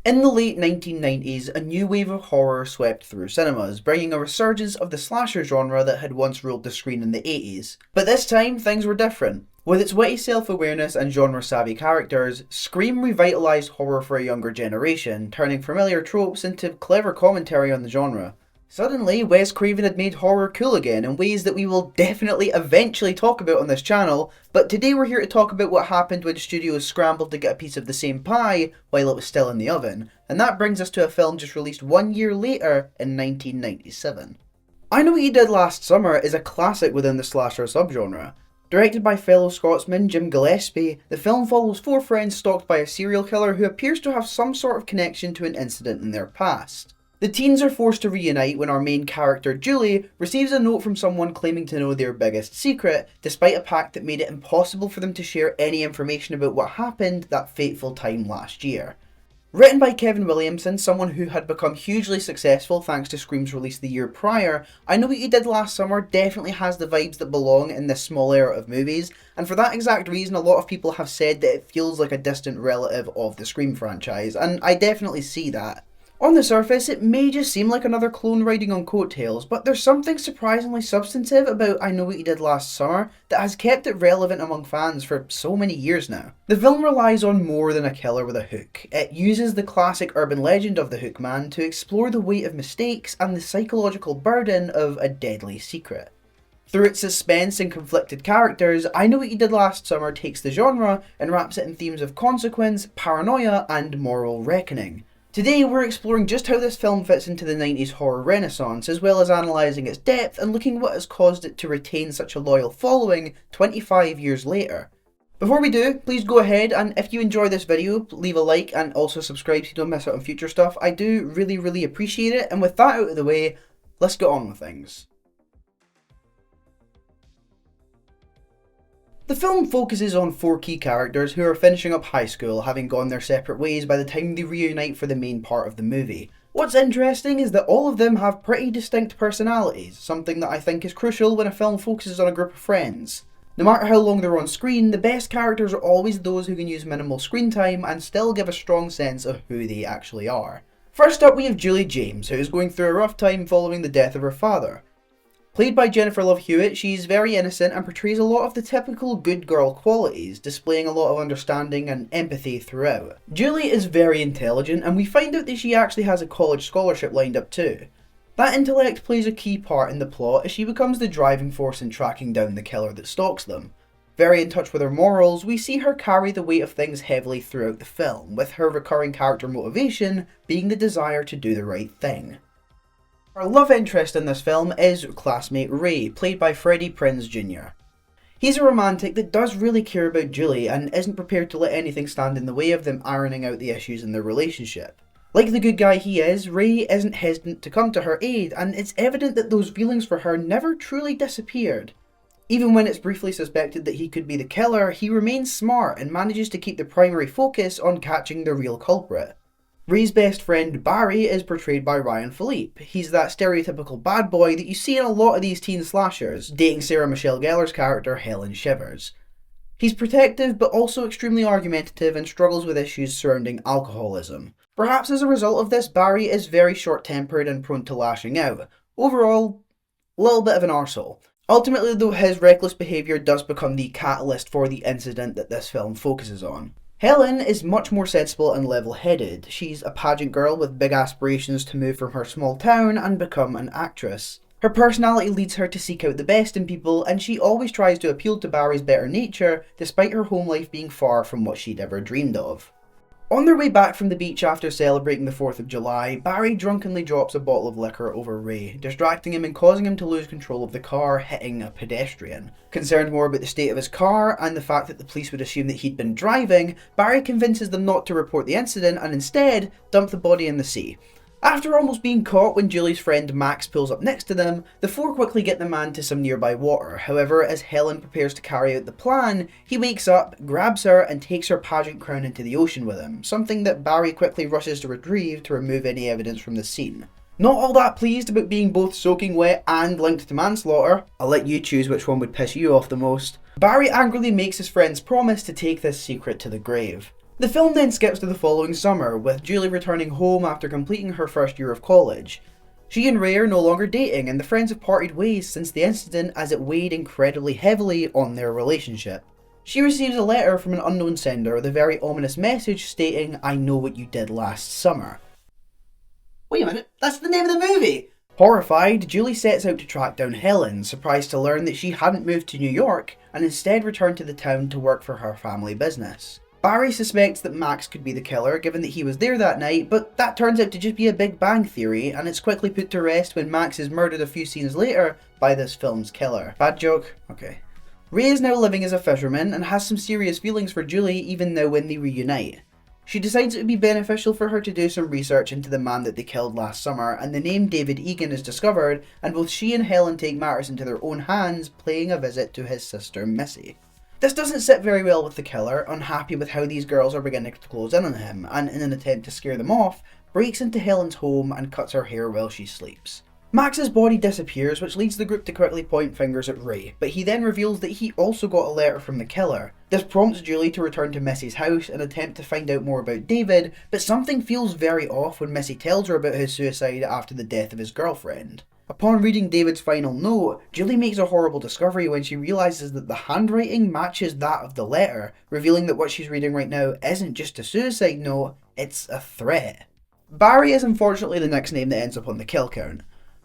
In the late 1990s, a new wave of horror swept through cinemas, bringing a resurgence of the slasher genre that had once ruled the screen in the 80s. But this time, things were different. With its witty self-awareness and genre-savvy characters, Scream revitalised horror for a younger generation, turning familiar tropes into clever commentary on the genre. Suddenly, Wes Craven had made horror cool again in ways that we will definitely eventually talk about on this channel, but today we're here to talk about what happened when studios scrambled to get a piece of the same pie while it was still in the oven, and that brings us to a film just released 1 year later in 1997. I Know What You Did Last Summer is a classic within the slasher subgenre. Directed by fellow Scotsman Jim Gillespie, the film follows four friends stalked by a serial killer who appears to have some sort of connection to an incident in their past. The teens are forced to reunite when our main character, Julie, receives a note from someone claiming to know their biggest secret, despite a pact that made it impossible for them to share any information about what happened that fateful time last year. Written by Kevin Williamson, someone who had become hugely successful thanks to Scream's release the year prior, I Know What You Did Last Summer definitely has the vibes that belong in this small era of movies, and for that exact reason a lot of people have said that it feels like a distant relative of the Scream franchise, and I definitely see that. On the surface, it may just seem like another clone riding on coattails, but there's something surprisingly substantive about I Know What You Did Last Summer that has kept it relevant among fans for so many years now. The film relies on more than a killer with a hook. It uses the classic urban legend of the Hook Man to explore the weight of mistakes and the psychological burden of a deadly secret. Through its suspense and conflicted characters, I Know What You Did Last Summer takes the genre and wraps it in themes of consequence, paranoia, and moral reckoning. Today we're exploring just how this film fits into the 90s horror renaissance, as well as analysing its depth and looking what has caused it to retain such a loyal following 25 years later. Before we do, please go ahead and if you enjoy this video, leave a like and also subscribe so you don't miss out on future stuff. I do really appreciate it, and with that out of the way, let's get on with things. The film focuses on four key characters who are finishing up high school, having gone their separate ways by the time they reunite for the main part of the movie. What's interesting is that all of them have pretty distinct personalities, something that I think is crucial when a film focuses on a group of friends. No matter how long they're on screen, the best characters are always those who can use minimal screen time and still give a strong sense of who they actually are. First up we have Julie James, who is going through a rough time following the death of her father. Played by Jennifer Love Hewitt, she's very innocent and portrays a lot of the typical good girl qualities, displaying a lot of understanding and empathy throughout. Julie is very intelligent, and we find out that she actually has a college scholarship lined up too. That intellect plays a key part in the plot as she becomes the driving force in tracking down the killer that stalks them. Very in touch with her morals, we see her carry the weight of things heavily throughout the film, with her recurring character motivation being the desire to do the right thing. Our love interest in this film is classmate Ray, played by Freddie Prinze Jr. He's a romantic that does really care about Julie and isn't prepared to let anything stand in the way of them ironing out the issues in their relationship. Like the good guy he is, Ray isn't hesitant to come to her aid, and it's evident that those feelings for her never truly disappeared. Even when it's briefly suspected that he could be the killer, he remains smart and manages to keep the primary focus on catching the real culprit. Ray's best friend Barry is portrayed by Ryan Philippe. He's that stereotypical bad boy that you see in a lot of these teen slashers, dating Sarah Michelle Gellar's character Helen Shivers. He's protective but also extremely argumentative and struggles with issues surrounding alcoholism. Perhaps as a result of this, Barry is very short-tempered and prone to lashing out. Overall, a little bit of an arsehole. Ultimately though, his reckless behaviour does become the catalyst for the incident that this film focuses on. Helen is much more sensible and level-headed. She's a pageant girl with big aspirations to move from her small town and become an actress. Her personality leads her to seek out the best in people, and she always tries to appeal to Barry's better nature, despite her home life being far from what she'd ever dreamed of. On their way back from the beach after celebrating the 4th of July, Barry drunkenly drops a bottle of liquor over Ray, distracting him and causing him to lose control of the car, hitting a pedestrian. Concerned more about the state of his car and the fact that the police would assume that he'd been driving, Barry convinces them not to report the incident and instead dump the body in the sea. After almost being caught when Julie's friend Max pulls up next to them, the four quickly get the man to some nearby water. However, as Helen prepares to carry out the plan, he wakes up, grabs her, and takes her pageant crown into the ocean with him, something that Barry quickly rushes to retrieve to remove any evidence from the scene. Not all that pleased about being both soaking wet and linked to manslaughter, I'll let you choose which one would piss you off the most, Barry angrily makes his friends promise to take this secret to the grave. The film then skips to the following summer, with Julie returning home after completing her first year of college. She and Ray are no longer dating, and the friends have parted ways since the incident, as it weighed incredibly heavily on their relationship. She receives a letter from an unknown sender with a very ominous message stating, "I know what you did last summer." Wait a minute, that's the name of the movie! Horrified, Julie sets out to track down Helen, surprised to learn that she hadn't moved to New York and instead returned to the town to work for her family business. Barry suspects that Max could be the killer, given that he was there that night, but that turns out to just be a Big Bang theory, and it's quickly put to rest when Max is murdered a few scenes later by this film's killer. Bad joke? Okay. Ray is now living as a fisherman and has some serious feelings for Julie even now when they reunite. She decides it would be beneficial for her to do some research into the man that they killed last summer, and the name David Egan is discovered, and both she and Helen take matters into their own hands, paying a visit to his sister Missy. This doesn't sit very well with the killer, unhappy with how these girls are beginning to close in on him, and in an attempt to scare them off, breaks into Helen's home and cuts her hair while she sleeps. Max's body disappears, which leads the group to quickly point fingers at Ray, but he then reveals that he also got a letter from the killer. This prompts Julie to return to Missy's house and attempt to find out more about David, but something feels very off when Missy tells her about his suicide after the death of his girlfriend. Upon reading David's final note, Julie makes a horrible discovery when she realises that the handwriting matches that of the letter, revealing that what she's reading right now isn't just a suicide note, it's a threat. Barry is unfortunately the next name that ends up on the kill count.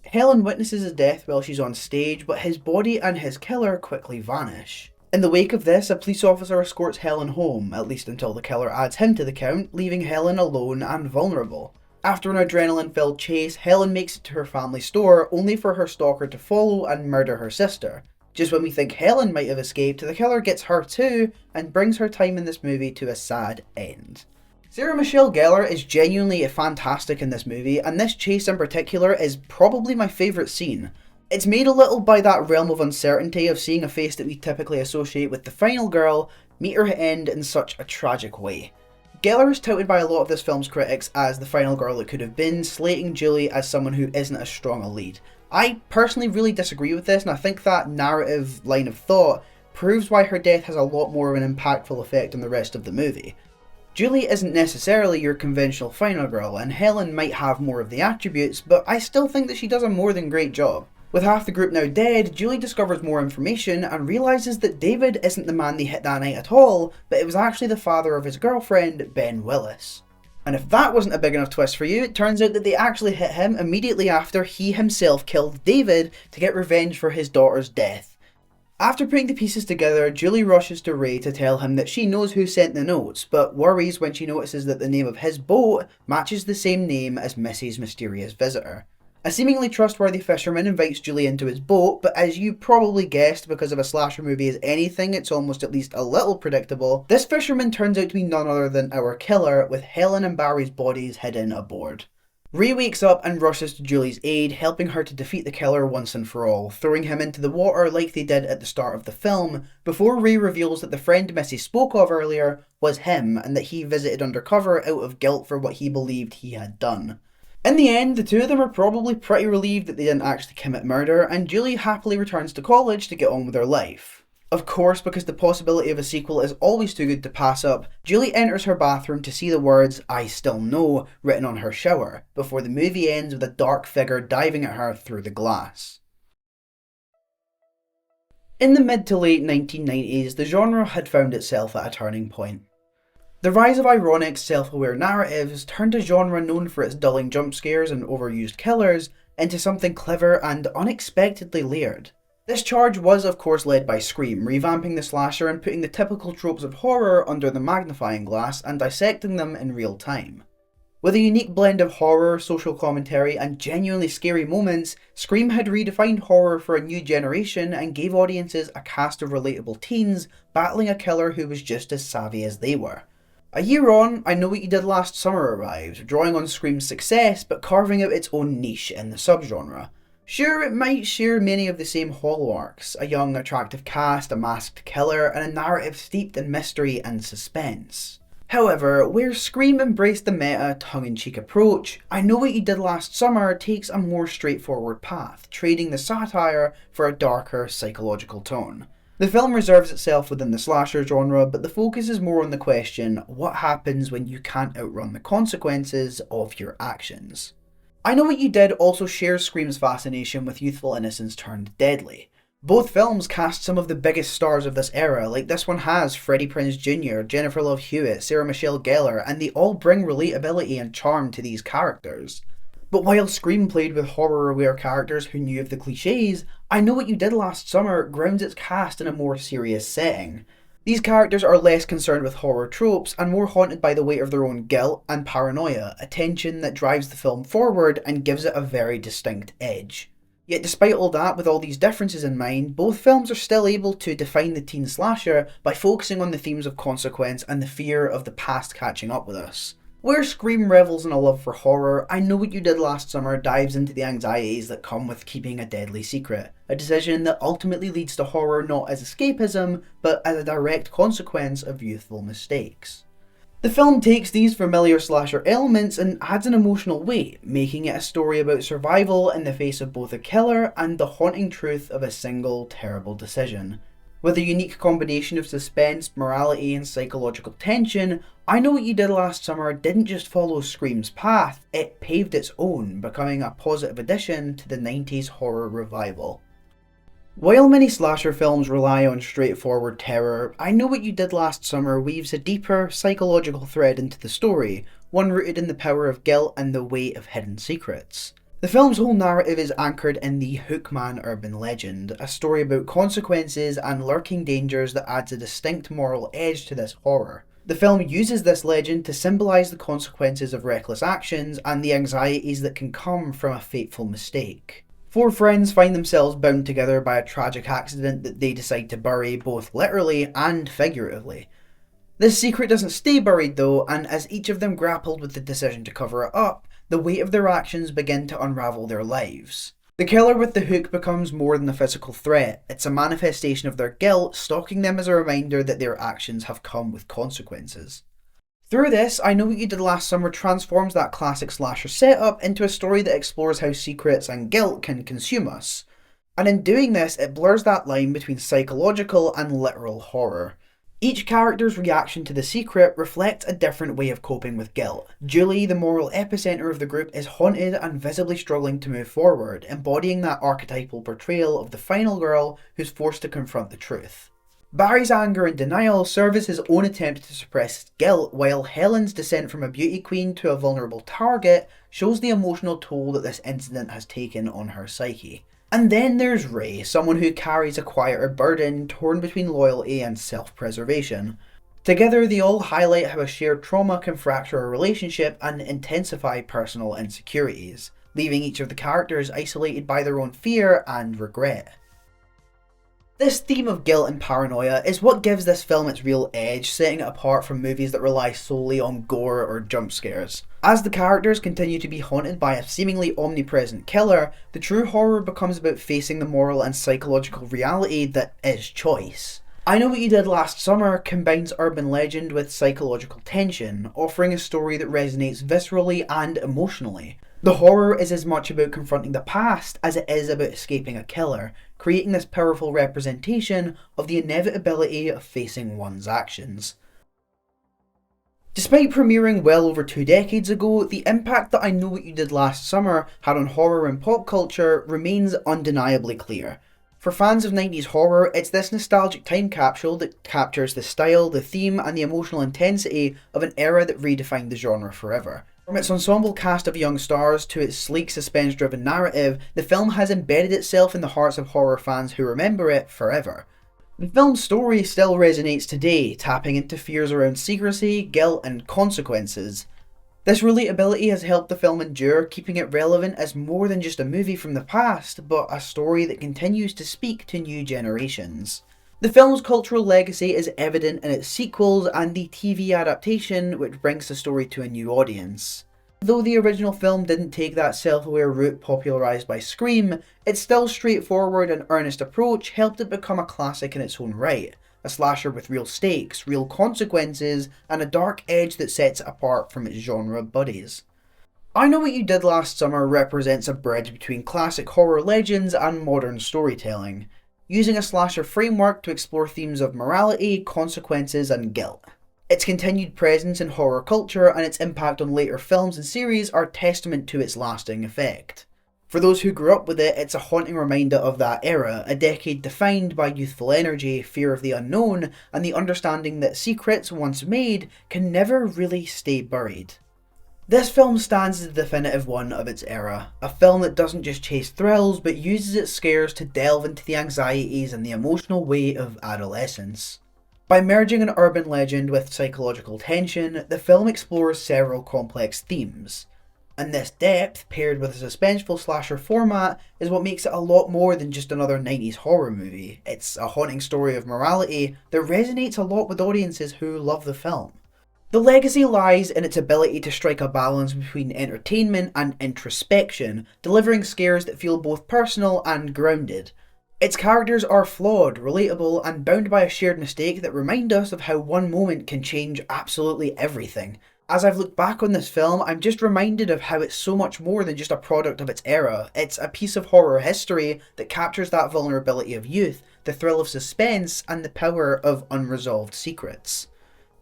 Helen witnesses his death while she's on stage, but his body and his killer quickly vanish. In the wake of this, a police officer escorts Helen home, at least until the killer adds him to the count, leaving Helen alone and vulnerable. After an adrenaline-filled chase, Helen makes it to her family store, only for her stalker to follow and murder her sister. Just when we think Helen might have escaped, the killer gets her too, and brings her time in this movie to a sad end. Sarah Michelle Gellar is genuinely fantastic in this movie, and this chase in particular is probably my favourite scene. It's made a little by that realm of uncertainty of seeing a face that we typically associate with the final girl meet her end in such a tragic way. Gellar is touted by a lot of this film's critics as the final girl it could have been, slating Julie as someone who isn't as strong a lead. I personally really disagree with this, and I think that narrative line of thought proves why her death has a lot more of an impactful effect on the rest of the movie. Julie isn't necessarily your conventional final girl, and Helen might have more of the attributes, but I still think that she does a more than great job. With half the group now dead, Julie discovers more information and realises that David isn't the man they hit that night at all, but it was actually the father of his girlfriend, Ben Willis. And if that wasn't a big enough twist for you, it turns out that they actually hit him immediately after he himself killed David to get revenge for his daughter's death. After putting the pieces together, Julie rushes to Ray to tell him that she knows who sent the notes, but worries when she notices that the name of his boat matches the same name as Missy's mysterious visitor. A seemingly trustworthy fisherman invites Julie into his boat, but as you probably guessed, because of a slasher movie is anything, it's almost at least a little predictable, this fisherman turns out to be none other than our killer, with Helen and Barry's bodies hidden aboard. Ray wakes up and rushes to Julie's aid, helping her to defeat the killer once and for all, throwing him into the water like they did at the start of the film, before Ray reveals that the friend Missy spoke of earlier was him, and that he visited undercover out of guilt for what he believed he had done. In the end, the two of them are probably pretty relieved that they didn't actually commit murder, and Julie happily returns to college to get on with her life. Of course, because the possibility of a sequel is always too good to pass up, Julie enters her bathroom to see the words "I still know" written on her shower, before the movie ends with a dark figure diving at her through the glass. In the mid to late 1990s, the genre had found itself at a turning point. The rise of ironic, self-aware narratives turned a genre known for its dulling jump scares and overused killers into something clever and unexpectedly layered. This charge was of course led by Scream, revamping the slasher and putting the typical tropes of horror under the magnifying glass and dissecting them in real time. With a unique blend of horror, social commentary and genuinely scary moments, Scream had redefined horror for a new generation and gave audiences a cast of relatable teens battling a killer who was just as savvy as they were. A year on, I Know What You Did Last Summer arrived, drawing on Scream's success but carving out its own niche in the subgenre. Sure, it might share many of the same hallmarks, a young, attractive cast, a masked killer, and a narrative steeped in mystery and suspense. However, where Scream embraced the meta, tongue-in-cheek approach, I Know What You Did Last Summer takes a more straightforward path, trading the satire for a darker, psychological tone. The film reserves itself within the slasher genre, but the focus is more on the question, what happens when you can't outrun the consequences of your actions? I Know What You Did also shares Scream's fascination with youthful innocence turned deadly. Both films cast some of the biggest stars of this era, like this one has Freddie Prinze Jr., Jennifer Love Hewitt, Sarah Michelle Gellar, and they all bring relatability and charm to these characters. But while Scream played with horror-aware characters who knew of the cliches, I Know What You Did Last Summer grounds its cast in a more serious setting. These characters are less concerned with horror tropes and more haunted by the weight of their own guilt and paranoia, a tension that drives the film forward and gives it a very distinct edge. Yet despite all that, with all these differences in mind, both films are still able to define the teen slasher by focusing on the themes of consequence and the fear of the past catching up with us. Where Scream revels in a love for horror, I Know What You Did Last Summer dives into the anxieties that come with keeping a deadly secret, a decision that ultimately leads to horror not as escapism, but as a direct consequence of youthful mistakes. The film takes these familiar slasher elements and adds an emotional weight, making it a story about survival in the face of both a killer and the haunting truth of a single terrible decision. With a unique combination of suspense, morality, and psychological tension, I Know What You Did Last Summer didn't just follow Scream's path, it paved its own, becoming a positive addition to the 90s horror revival. While many slasher films rely on straightforward terror, I Know What You Did Last Summer weaves a deeper, psychological thread into the story, one rooted in the power of guilt and the weight of hidden secrets. The film's whole narrative is anchored in the Hookman urban legend, a story about consequences and lurking dangers that adds a distinct moral edge to this horror. The film uses this legend to symbolise the consequences of reckless actions and the anxieties that can come from a fateful mistake. Four friends find themselves bound together by a tragic accident that they decide to bury both literally and figuratively. This secret doesn't stay buried though, and as each of them grappled with the decision to cover it up, the weight of their actions begin to unravel their lives. The killer with the hook becomes more than a physical threat, it's a manifestation of their guilt, stalking them as a reminder that their actions have come with consequences. Through this, I Know What You Did Last Summer transforms that classic slasher setup into a story that explores how secrets and guilt can consume us. And in doing this, it blurs that line between psychological and literal horror. Each character's reaction to the secret reflects a different way of coping with guilt. Julie, the moral epicenter of the group, is haunted and visibly struggling to move forward, embodying that archetypal portrayal of the final girl who's forced to confront the truth. Barry's anger and denial serve as his own attempt to suppress his guilt, while Helen's descent from a beauty queen to a vulnerable target shows the emotional toll that this incident has taken on her psyche. And then there's Ray, someone who carries a quieter burden, torn between loyalty and self-preservation. Together, they all highlight how a shared trauma can fracture a relationship and intensify personal insecurities, leaving each of the characters isolated by their own fear and regret. This theme of guilt and paranoia is what gives this film its real edge, setting it apart from movies that rely solely on gore or jump scares. As the characters continue to be haunted by a seemingly omnipresent killer, the true horror becomes about facing the moral and psychological reality that is choice. I Know What You Did Last Summer combines urban legend with psychological tension, offering a story that resonates viscerally and emotionally. The horror is as much about confronting the past as it is about escaping a killer, creating this powerful representation of the inevitability of facing one's actions. Despite premiering well over 2 decades ago, the impact that I Know What You Did Last Summer had on horror and pop culture remains undeniably clear. For fans of 90s horror, it's this nostalgic time capsule that captures the style, the theme, and the emotional intensity of an era that redefined the genre forever. From its ensemble cast of young stars to its sleek suspense-driven narrative, the film has embedded itself in the hearts of horror fans who remember it forever. The film's story still resonates today, tapping into fears around secrecy, guilt, and consequences. This relatability has helped the film endure, keeping it relevant as more than just a movie from the past, but a story that continues to speak to new generations. The film's cultural legacy is evident in its sequels and the TV adaptation, which brings the story to a new audience. Though the original film didn't take that self-aware route popularised by Scream, its still straightforward and earnest approach helped it become a classic in its own right, a slasher with real stakes, real consequences, and a dark edge that sets it apart from its genre buddies. I Know What You Did Last Summer represents a bridge between classic horror legends and modern storytelling. using a slasher framework to explore themes of morality, consequences, and guilt. Its continued presence in horror culture and its impact on later films and series are testament to its lasting effect. For those who grew up with it, it's a haunting reminder of that era, a decade defined by youthful energy, fear of the unknown, and the understanding that secrets once made can never really stay buried. This film stands as the definitive one of its era, a film that doesn't just chase thrills but uses its scares to delve into the anxieties and the emotional weight of adolescence. By merging an urban legend with psychological tension, the film explores several complex themes. And this depth, paired with a suspenseful slasher format, is what makes it a lot more than just another 90s horror movie. It's a haunting story of morality that resonates a lot with audiences who love the film. The legacy lies in its ability to strike a balance between entertainment and introspection, delivering scares that feel both personal and grounded. Its characters are flawed, relatable, and bound by a shared mistake that remind us of how one moment can change absolutely everything. As I've looked back on this film, I'm just reminded of how it's so much more than just a product of its era. It's a piece of horror history that captures that vulnerability of youth, the thrill of suspense, and the power of unresolved secrets.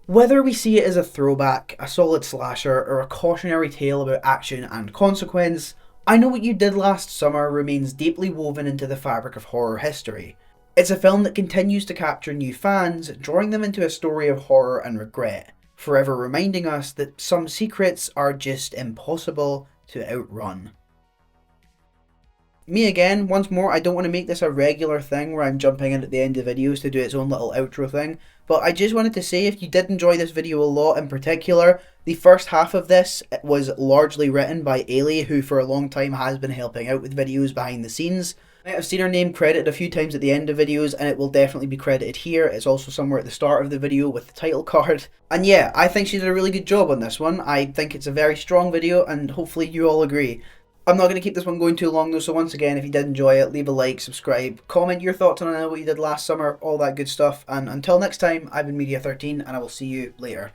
Whether we see it as a throwback, a solid slasher, or a cautionary tale about action and consequence, I Know What You Did Last Summer remains deeply woven into the fabric of horror history. It's a film that continues to capture new fans, drawing them into a story of horror and regret, forever reminding us that some secrets are just impossible to outrun. Me again, once more, I don't want to make this a regular thing where I'm jumping in at the end of videos to do its own little outro thing, but I just wanted to say if you did enjoy this video a lot in particular, the first half of this was largely written by Ailey, who for a long time has been helping out with videos behind the scenes. I've seen her name credited a few times at the end of videos, and it will definitely be credited here. It's also somewhere at the start of the video with the title card. And yeah, I think she did a really good job on this one. I think it's a very strong video, and hopefully you all agree. I'm not going to keep this one going too long though, so once again, if you did enjoy it, leave a like, subscribe, comment your thoughts on I Know What You Did Last Summer, all that good stuff. And until next time, I've been Media13, and I will see you later.